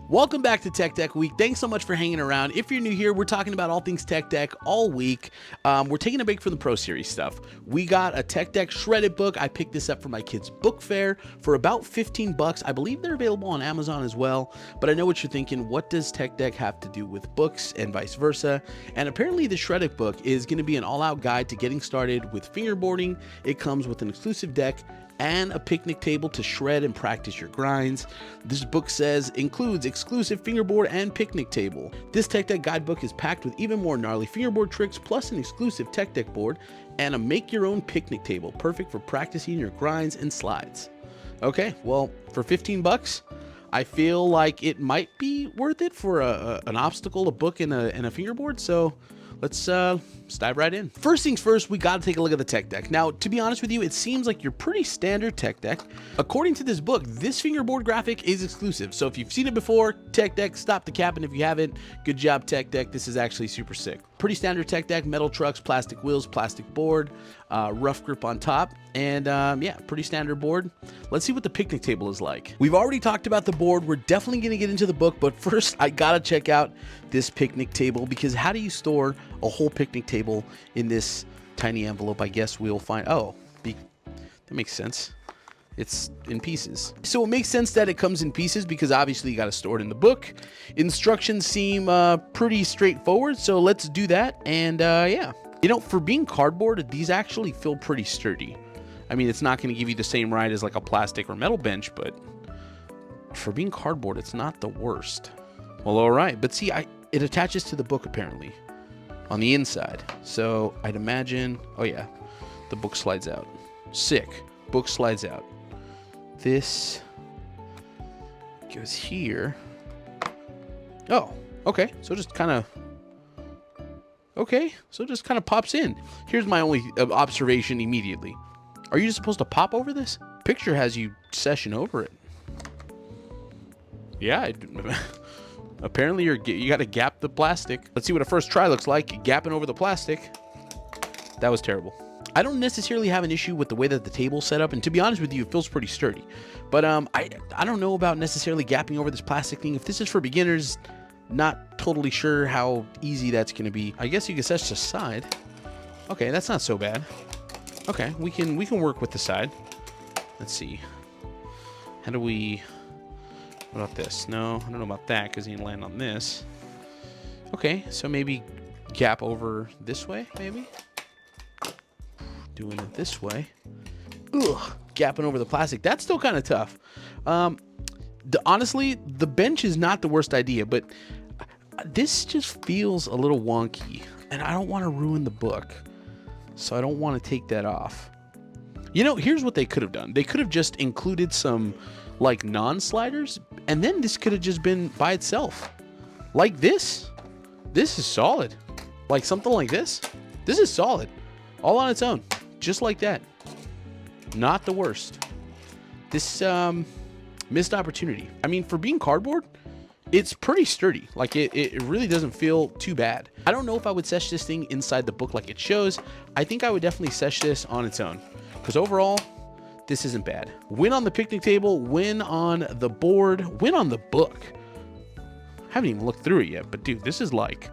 Welcome back to Tech Deck Week. Thanks so much for hanging around. If you're new here, we're talking about all things Tech Deck all week. We're taking a break from the Pro Series stuff. We got a Tech Deck shredded book. I picked this up for my kids' book fair for about 15 bucks. I believe they're available on Amazon as well. But I know what you're thinking. What does Tech Deck have to do with books and vice versa? And apparently the shredded book is going to be an all-out guide to getting started with fingerboarding. It comes with an exclusive deck and a picnic table to shred and practice your grinds. This book says includes exclusive fingerboard and picnic table. This Tech Deck guidebook is packed with even more gnarly fingerboard tricks, plus an exclusive Tech Deck board and a make your own picnic table, perfect for practicing your grinds and slides. Okay, well, for 15 bucks, I feel like it might be worth it for an obstacle, a book, and a fingerboard. So let's dive right in. First things first, we got to take a look at the Tech Deck. Now, to be honest with you, it seems like your pretty standard Tech Deck. According to this book, this fingerboard graphic is exclusive. So if you've seen it before, Tech Deck, stop the cap. And if you haven't, good job, Tech Deck. This is actually super sick. Pretty standard Tech Deck, metal trucks, plastic wheels, plastic board, rough grip on top, and yeah, pretty standard board. Let's see what the picnic table is like. We've already talked about the board. We're definitely going to get into the book, but first I gotta check out this picnic table, because how do you store a whole picnic table in this tiny envelope? I guess we'll find. Oh, that makes sense. It's in pieces. So it makes sense that it comes in pieces, because obviously you got to store it in the book. Instructions seem pretty straightforward, so let's do that. And yeah, you know, for being cardboard, these actually feel pretty sturdy. I mean, it's not going to give you the same ride as like a plastic or metal bench, but for being cardboard, it's not the worst. Well, all right, but see, it attaches to the book apparently on the inside. So I'd imagine, oh yeah, the book slides out. Sick. Book slides out. This goes here. Oh, okay. So just kind of, okay. So it just kind of pops in. Here's my only observation immediately. Are you just supposed to pop over this? Picture has you session over it. Yeah, apparently you got to gap the plastic. Let's see what a first try looks like. Gapping over the plastic. That was terrible. I don't necessarily have an issue with the way that the table's set up, and to be honest with you, it feels pretty sturdy. But I don't know about necessarily gapping over this plastic thing. If this is for beginners, not totally sure how easy that's going to be. I guess you can set the side. Okay, that's not so bad. Okay, we can work with the side. Let's see. How do we? What about this? No, I don't know about that, because you can land on this. Okay, so maybe gap over this way, maybe. Doing it this way. Ugh, gapping over the plastic. That's still kind of tough. Honestly, the bench is not the worst idea, but this just feels a little wonky, and I don't want to ruin the book, so I don't want to take that off. You know, here's what they could have done. They could have just included some like non-sliders, and then this could have just been by itself. Like this. This is solid. Like something like this. This is solid. All on its own. Just like that. Not the worst. This missed opportunity. I mean, for being cardboard, it's pretty sturdy. Like it really doesn't feel too bad. I don't know if I would sesh this thing inside the book like it shows. I think I would definitely sesh this on its own, because overall, this isn't bad. Win on the picnic table, win on the board, win on the book. Haven't even looked through it yet, but dude, this is like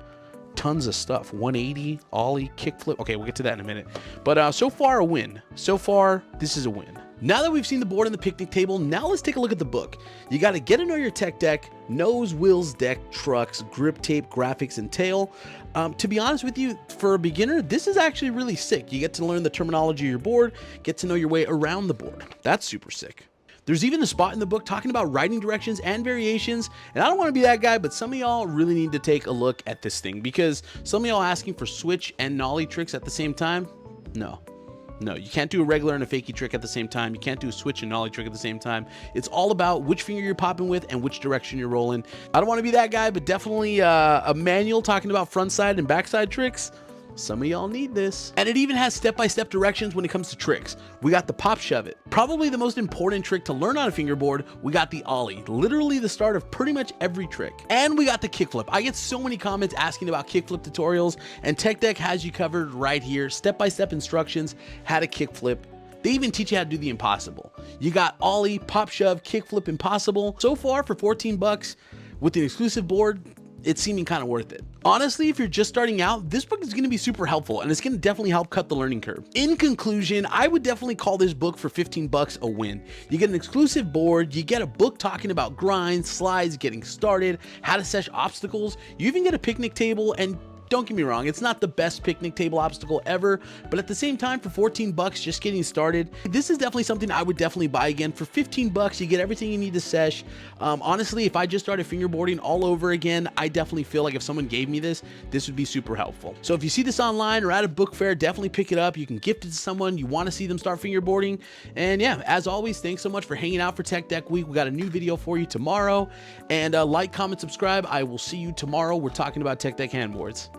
tons of stuff. 180, ollie, kickflip. Okay, we'll get to that in a minute. But so far, a win. So far, this is a win. Now that we've seen the board and the picnic table, now let's take a look at the book. You got to get to know your Tech Deck, nose, wheels, deck, trucks, grip tape, graphics, and tail. To be honest with you, for a beginner, this is actually really sick. You get to learn the terminology of your board, get to know your way around the board. That's super sick. There's even a spot in the book talking about writing directions and variations, and I don't want to be that guy, but some of y'all really need to take a look at this thing, because some of y'all asking for switch and nollie tricks at the same time. No, you can't do a regular and a fakie trick at the same time. You can't do a switch and nollie trick at the same time. It's all about which finger you're popping with and which direction you're rolling. I don't want to be that guy, but definitely a manual talking about front side and backside tricks. Some of y'all need this. And it even has step-by-step directions when it comes to tricks. We got the pop shove it. Probably the most important trick to learn on a fingerboard. We got the ollie, literally the start of pretty much every trick. And we got the kickflip. I get so many comments asking about kickflip tutorials, and Tech Deck has you covered right here. Step-by-step instructions, how to kickflip. They even teach you how to do the impossible. You got ollie, pop shove, kickflip, impossible. So far for 14 bucks, with an exclusive board, it's seeming kind of worth it. Honestly, if you're just starting out, this book is going to be super helpful and it's going to definitely help cut the learning curve. In conclusion, I would definitely call this book for 15 bucks a win. You get an exclusive board, you get a book talking about grinds, slides, getting started, how to sesh obstacles. You even get a picnic table, and don't get me wrong, it's not the best picnic table obstacle ever, but at the same time, for 14 bucks just getting started, this is definitely something I would definitely buy again. For 15 bucks, you get everything you need to sesh. Honestly, if I just started fingerboarding all over again, I definitely feel like if someone gave me this would be super helpful. So if you see this online or at a book fair, definitely pick it up. You can gift it to someone you want to see them start fingerboarding. And yeah, as always, thanks so much for hanging out for Tech Deck Week. We got a new video for you tomorrow. And like, comment, subscribe. I will see you tomorrow. We're talking about Tech Deck handboards.